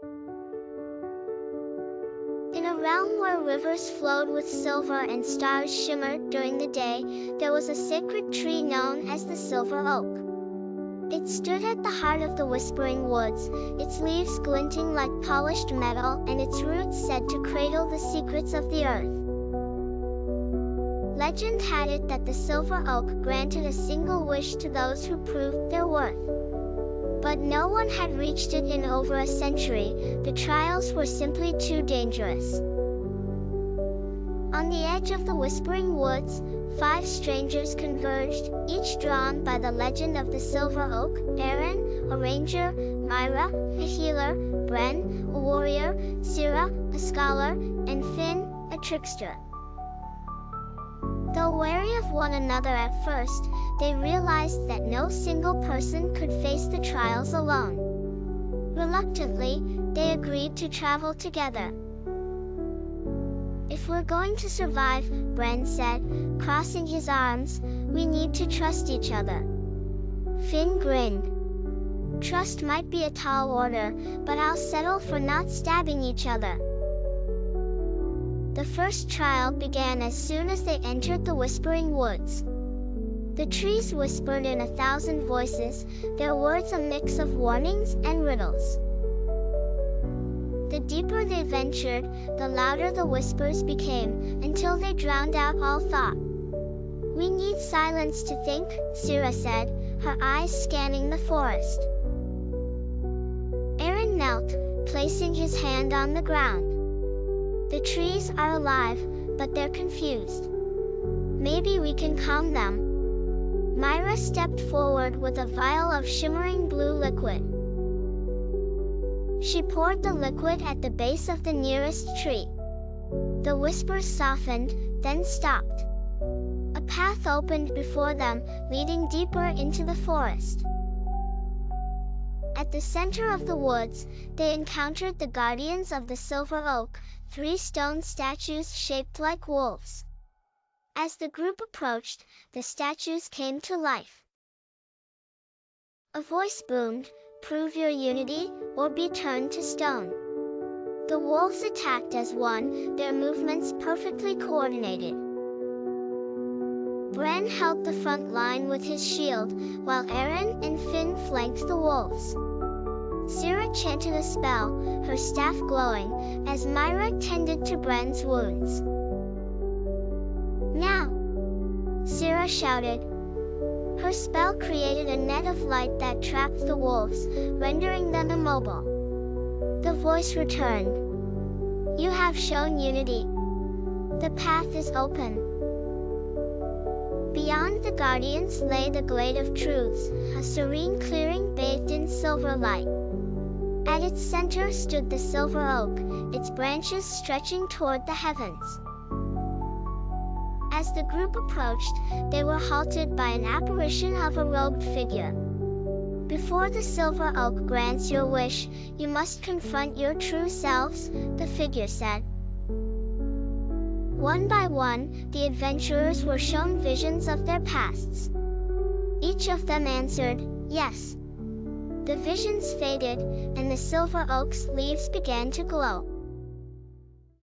In a realm where rivers flowed with silver and stars shimmered during the day, there was a sacred tree known as the silver oak. It stood at the heart of the whispering woods, its leaves glinting like polished metal and its roots said to cradle the secrets of the earth. Legend had it that the silver oak granted a single wish to those who proved their worth. But no one had reached it in over a century. The trials were simply too dangerous. On the edge of the whispering woods, 5 strangers converged, each drawn by the legend of the silver oak: Aaron, a ranger; Myra, a healer; Bren, a warrior; Sira, a scholar; and Finn, a trickster. Though wary of one another at first, they realized that no single person could face the trials alone. Reluctantly, they agreed to travel together. "If we're going to survive," Bren said, crossing his arms, "we need to trust each other." Finn grinned. "Trust might be a tall order, but I'll settle for not stabbing each other." The first trial began as soon as they entered the whispering woods. The trees whispered in 1,000 voices, their words a mix of warnings and riddles. The deeper they ventured, the louder the whispers became, until they drowned out all thought. "We need silence to think," Sira said, her eyes scanning the forest. Aaron knelt, placing his hand on the ground. "The trees are alive, but they're confused. Maybe we can calm them." Myra stepped forward with a vial of shimmering blue liquid. She poured the liquid at the base of the nearest tree. The whispers softened, then stopped. A path opened before them, leading deeper into the forest. At the center of the woods, they encountered the guardians of the silver oak, 3 stone statues shaped like wolves. As the group approached, the statues came to life. A voice boomed, "Prove your unity, or be turned to stone." The wolves attacked as one, their movements perfectly coordinated. Bren held the front line with his shield, while Aaron and Finn flanked the wolves. Sira chanted a spell, her staff glowing, as Myra tended to Bren's wounds. "Now!" Sira shouted. Her spell created a net of light that trapped the wolves, rendering them immobile. The voice returned. "You have shown unity. The path is open." Beyond the guardians lay the Glade of Truths, a serene clearing bathed in silver light. At its center stood the silver oak, its branches stretching toward the heavens. As the group approached, they were halted by an apparition of a robed figure. "Before the silver oak grants your wish, you must confront your true selves," the figure said. One by one, the adventurers were shown visions of their pasts. Each of them answered, "Yes." The visions faded, and the silver oak's leaves began to glow.